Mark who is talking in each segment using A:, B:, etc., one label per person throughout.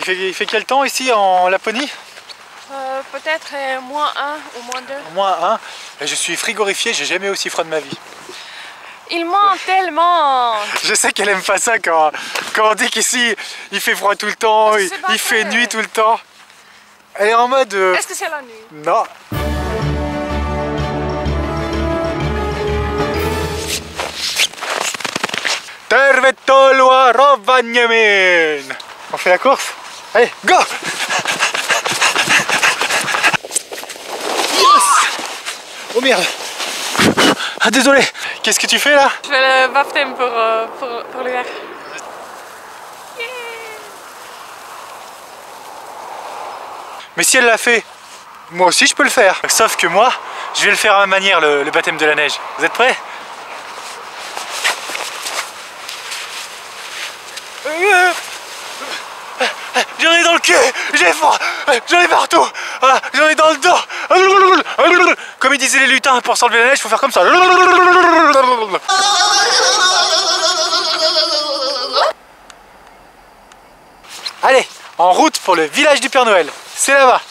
A: Il fait quel temps ici en Laponie?
B: Peut-être -1 ou -2.
A: -1. Et je suis frigorifié, j'ai jamais aussi froid de ma vie.
B: Il ment tellement.
A: Je sais qu'elle aime pas ça quand on dit qu'ici il fait froid tout le temps, il fait nuit tout le temps. Elle est en mode...
B: Est-ce que c'est la nuit?
A: Non. Tervetuloa Rovaniemiin. On fait la course? Allez, go! Yes! Oh merde! Ah désolé! Qu'est-ce que tu fais là?
B: Je fais le baptême pour l'hiver.
A: Mais si elle l'a fait, moi aussi je peux le faire. Sauf que moi, je vais le faire à ma manière, le baptême de la neige. Vous êtes prêts? J'en ai dans le cul, j'ai froid, j'en ai partout, j'en ai dans le dos. Comme ils disaient les lutins, pour s'enlever la neige, il faut faire comme ça. Allez, en route pour le village du Père Noël. C'est là-bas.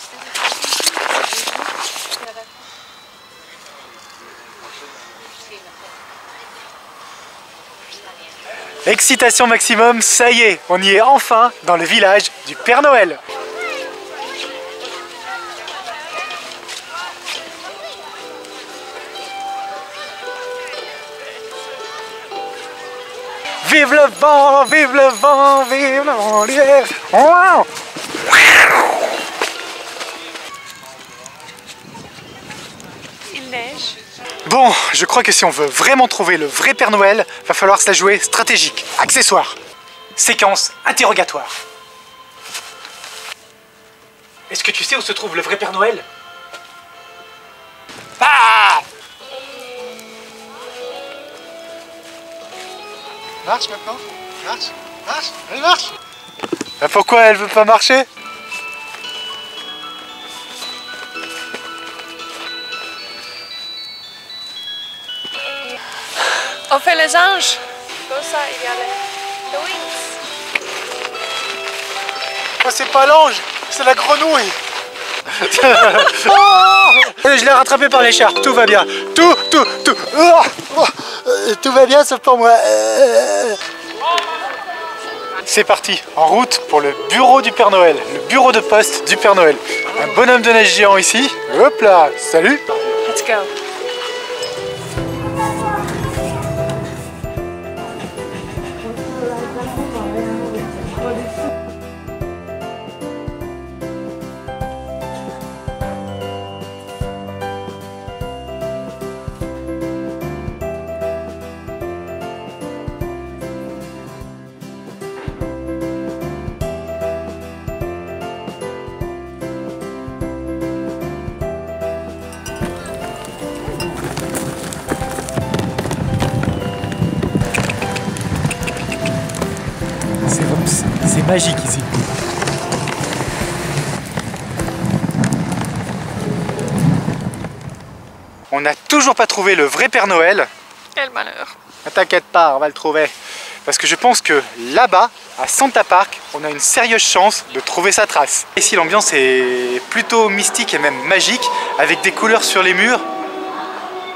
A: Excitation maximum, ça y est, on y est enfin dans le village du Père Noël. Vive le vent, vive le vent, vive le vent d'hiver. Wow.
B: Il neige.
A: Bon, je crois que si on veut vraiment trouver le vrai Père Noël, va falloir se la jouer stratégique. Accessoire. Séquence interrogatoire. Est-ce que tu sais où se trouve le vrai Père Noël? Ah! Marche maintenant. Marche, marche, elle marche. Pourquoi elle veut pas marcher?
B: On fait les anges. Comme ça, il y a les wings.
A: Oh, c'est pas l'ange, c'est la grenouille. Je l'ai rattrapé par l'écharpe, tout va bien. Tout va bien sauf pour moi. C'est parti, en route pour le bureau du Père Noël, le bureau de poste du Père Noël. Un bonhomme de neige géant ici. Hop là, salut.
B: Let's go.
A: C'est magique ici. On n'a toujours pas trouvé le vrai Père Noël.
B: Quel malheur.
A: Ne t'inquiète pas, on va le trouver. Parce que je pense que là-bas, à Santa Park, on a une sérieuse chance de trouver sa trace. Ici, l'ambiance est plutôt mystique et même magique, avec des couleurs sur les murs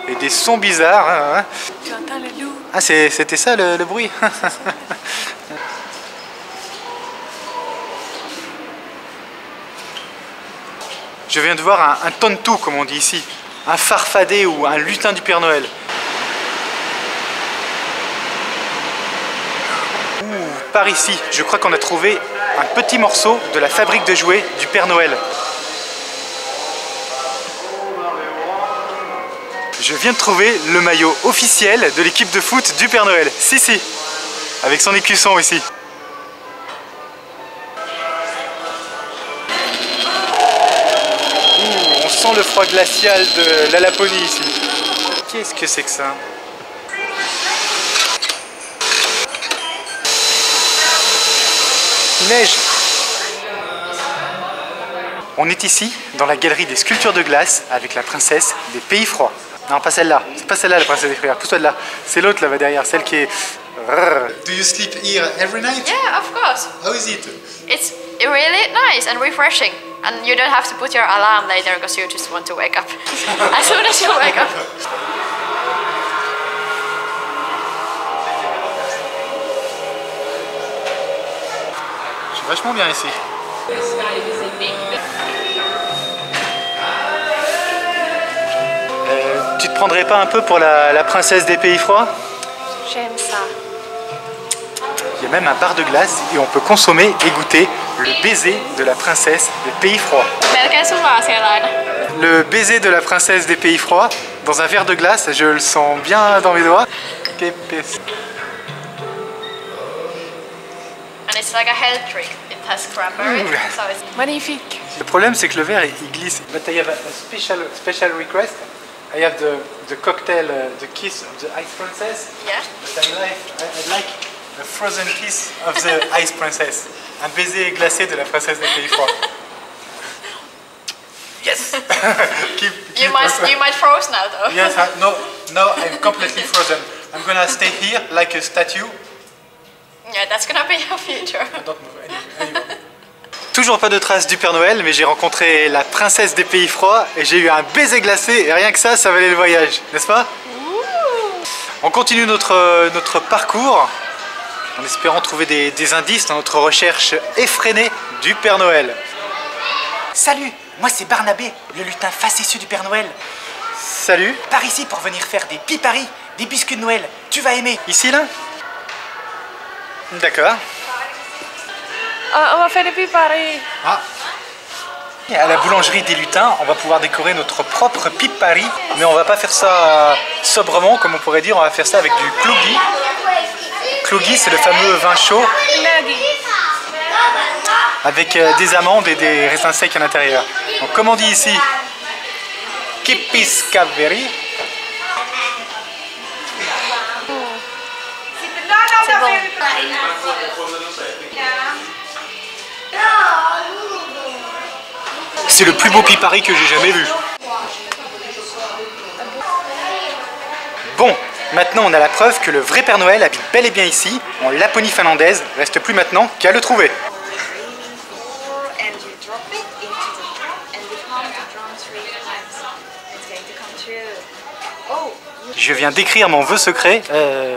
A: et des sons bizarres. Hein.
B: Tu entends le loup?
A: Ah, c'était ça le bruit. Je viens de voir un tontou, comme on dit ici, un farfadet ou un lutin du Père Noël. Ouh, par ici, je crois qu'on a trouvé un petit morceau de la fabrique de jouets du Père Noël. Je viens de trouver le maillot officiel de l'équipe de foot du Père Noël. Si, avec son écusson ici. On sent le froid glacial de la Laponie ici. Qu'est-ce que c'est que ça? Il neige. On est ici, dans la galerie des sculptures de glace, avec la princesse des pays froids. Non, pas celle-là. C'est pas celle-là, la princesse des frères. Pousse-toi de là. C'est l'autre là-bas derrière, celle qui est... Do you sleep here every night?
B: Yeah, of course.
A: How is it?
B: It's
C: really nice and refreshing. And you don't have to put your alarm later because you just want to wake up as soon as you wake up.
A: Je suis vachement bien ici. Tu te prendrais pas un peu pour la princesse des pays froids?
B: J'aime ça.
A: Il y a même un bar de glace et on peut consommer et goûter le baiser de la princesse des pays froids. Le baiser de la princesse des pays froids dans un verre de glace, je le sens bien dans mes doigts.
C: And it's like a health drink. It has cranberry, so it's
B: Magnifique.
A: Le problème c'est que le verre il glisse. But I have a special request. I have the cocktail, the kiss of the ice princess.
C: yeah.
A: But I'd like a frozen kiss of the ice princess. Un baiser glacé de la princesse des pays froids. Yes.
C: You might froze now though.
A: Yes. No, I'm completely frozen. I'm gonna stay here like a statue.
C: Yeah, that's gonna be your future.
A: I don't move anywhere. Toujours pas de traces du Père Noël, mais j'ai rencontré la princesse des pays froids et j'ai eu un baiser glacé et rien que ça valait le voyage, n'est-ce pas? On continue notre parcours en espérant trouver des indices dans notre recherche effrénée du Père Noël.
D: Salut, moi c'est Barnabé, le lutin facétieux du Père Noël.
A: Salut.
D: Par ici pour venir faire des piparis, des biscuits de Noël. Tu vas aimer.
A: Ici là? D'accord.
B: On va faire des piparis.
A: Ah. Et à la boulangerie des lutins, on va pouvoir décorer notre propre pipari, mais on va pas faire ça sobrement, comme on pourrait dire, on va faire ça avec du cloggy. Cloggy, c'est le fameux vin chaud avec des amandes et des raisins secs à l'intérieur. Donc comme on dit ici, Kipiskaveri.
B: C'est bon.
A: C'est le plus beau pipari que j'ai jamais vu. Bon, maintenant on a la preuve que le vrai Père Noël habite bel et bien ici, en Laponie finlandaise. Reste plus maintenant qu'à le trouver. Je viens d'écrire mon vœu secret,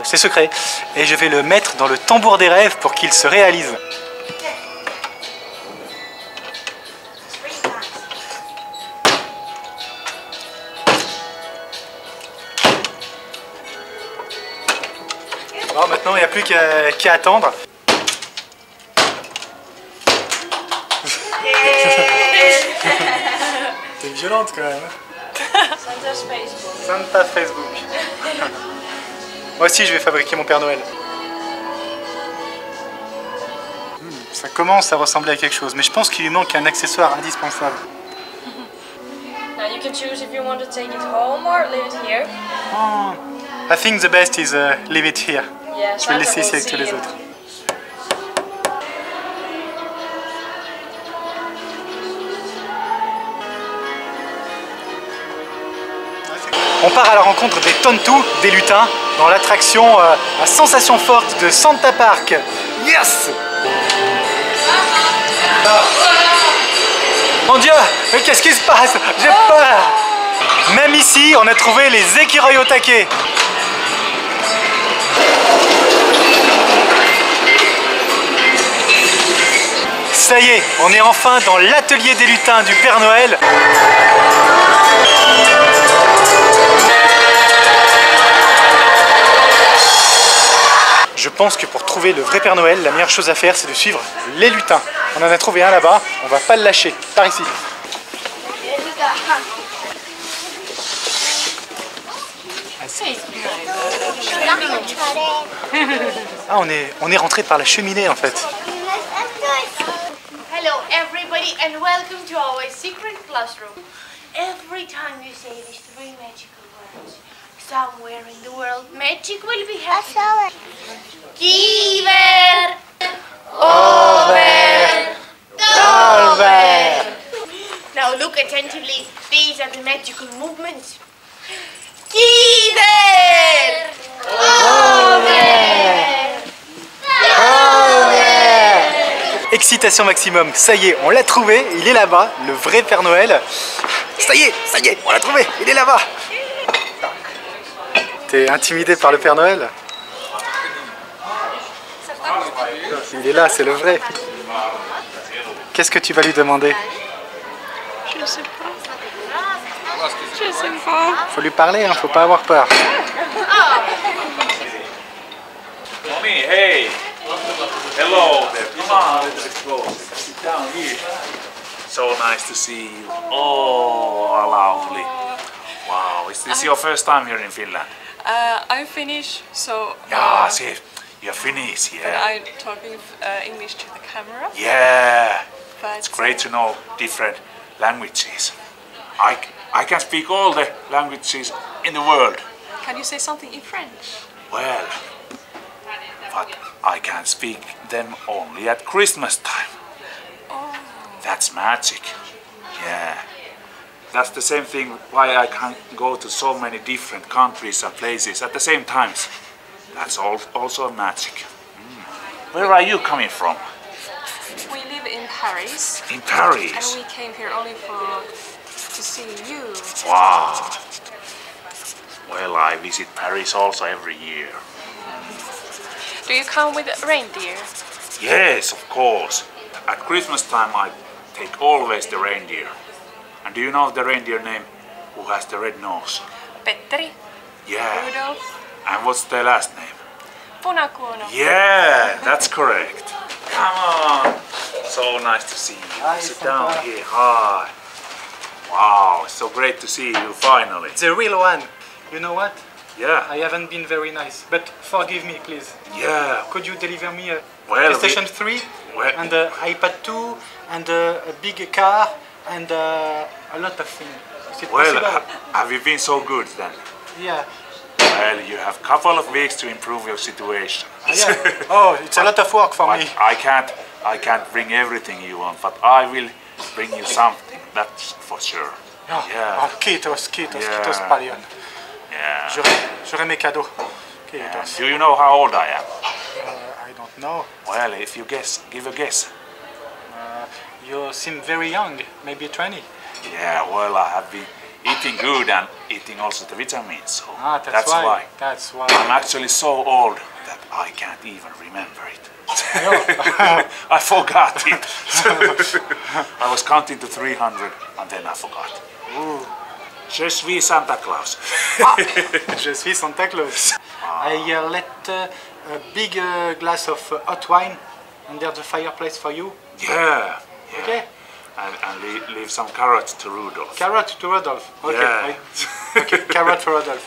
A: c'est secret, et je vais le mettre dans le tambour des rêves pour qu'il se réalise. Bon, maintenant il n'y a plus qu'à attendre. T'es violente quand même.
B: Santa's Facebook.
A: Santa Facebook. Moi aussi je vais fabriquer mon Père Noël. Ça commence à ressembler à quelque chose, mais je pense qu'il lui manque un accessoire indispensable.
B: Now you can choose if you want to take it home or leave it here.
A: Oh, I think the best is leave it here.
B: Yeah,
A: Je vais le laisser
B: Santa
A: ici
B: will
A: avec tous les
B: see you.
A: autres. On part à la rencontre des tontous, des lutins, dans l'attraction à sensation forte de Santa Park. Yes! Mon Dieu, mais qu'est-ce qui se passe? J'ai peur! Même ici, on a trouvé les écureuils au taquet. Ça y est, on est enfin dans l'atelier des lutins du Père Noël. Je pense que pour trouver le vrai Père Noël, la meilleure chose à faire, c'est de suivre les lutins. On en a trouvé un là-bas, on va pas le lâcher. Par ici. Ah, on est rentré par la cheminée en fait.
E: Hello everybody and welcome to our secret classroom. Every time you say these three magical words, somewhere in the world magic will be happening. Giver, over, over. Now look attentively, these are the magical movements. Giver, over.
A: Excitation maximum, ça y est, on l'a trouvé, il est là-bas, le vrai Père Noël. Ça y est, on l'a trouvé, il est là-bas. T'es intimidé par le Père Noël? Il est là, c'est le vrai. Qu'est-ce que tu vas lui demander?
B: Je sais pas. Je sais pas.
A: Faut lui parler, hein, faut pas avoir peur.
F: Mommy, hey! Hello there. Come on, let's go. Sit down here. So nice to see you. Oh, lovely. Wow, is this your first time here in Finland?
B: I'm Finnish, so
F: Yeah, see, you're Finnish,
B: but
F: yeah.
B: I'm talking English to the camera.
F: Yeah,
B: But
F: it's great to know different languages. I can speak all the languages in the world.
B: Can you say something in French?
F: Well, but I can speak them only at Christmas time.
B: Oh.
F: That's magic. Yeah. That's the same thing why I can go to so many different countries and places at the same times. That's also magic. Where are you coming from?
B: We live in Paris,
F: In
B: and
F: Paris.
B: we came here only to see you.
F: Wow. Well, I visit Paris also every year.
B: Do you come with reindeer?
F: Yes, of course. At Christmas time I take always the reindeer. And do you know the reindeer name who has the red nose?
B: Petteri,
F: Yeah.
B: Rudolph,
F: And what's the last name?
B: Punakuono.
F: Yeah, that's correct. Come on. So nice to see you.
A: Hi,
F: Sit
A: Santa.
F: down here. Hi. Wow, it's so great to see you finally.
A: The real one. You know what?
F: Yeah,
A: I haven't been very nice, but forgive me, please.
F: yeah.
A: Could you deliver me a
F: Well,
A: PlayStation 3
F: well-
A: and an iPad 2 and a big car and a lot of things? Is it
F: Well,
A: possible?
F: have you been so good then?
A: Yeah.
F: Well, you have a couple of weeks to improve your situation.
A: Yeah. Oh, it's a lot of work for
F: But
A: me.
F: I can't bring everything you want, but I will bring you something. That's for sure.
A: Oh,
F: Yeah.
A: oh, kiitos, kiitos,
F: Yeah.
A: kiitos paljon.
F: Yeah.
A: J'aurai mes cadeaux.
F: Yeah.
A: Kiitos.
F: Do you know how old I am?
A: I don't know.
F: Well, if you guess, give a guess.
A: You seem very young, maybe 20.
F: Yeah, well, I have been eating good and eating also the vitamins, so
A: Ah, that's why. That's why.
F: I'm actually so old that I can't even remember it. I forgot it. I was counting to 300 and then I forgot. Je suis Santa Claus.
A: Je suis Santa Claus. I let a big glass of hot wine under the fireplace for you.
F: Yeah.
A: Okay?
F: And leave some carrots to Rudolph.
A: Carrot to Rodolphe. Okay.
F: Yeah.
A: Okay, carrot for Rodolphe.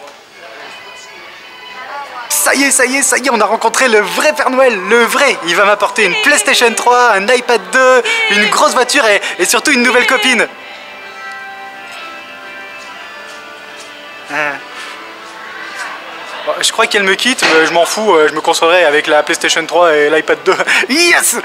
A: Ça y est, on a rencontré le vrai Père Noël, le vrai. Il va m'apporter une PlayStation 3, un iPad 2, une grosse voiture et surtout une nouvelle copine. Bon, je crois qu'elle me quitte, mais je m'en fous, je me consolerai avec la PlayStation 3 et l'iPad 2. Yes!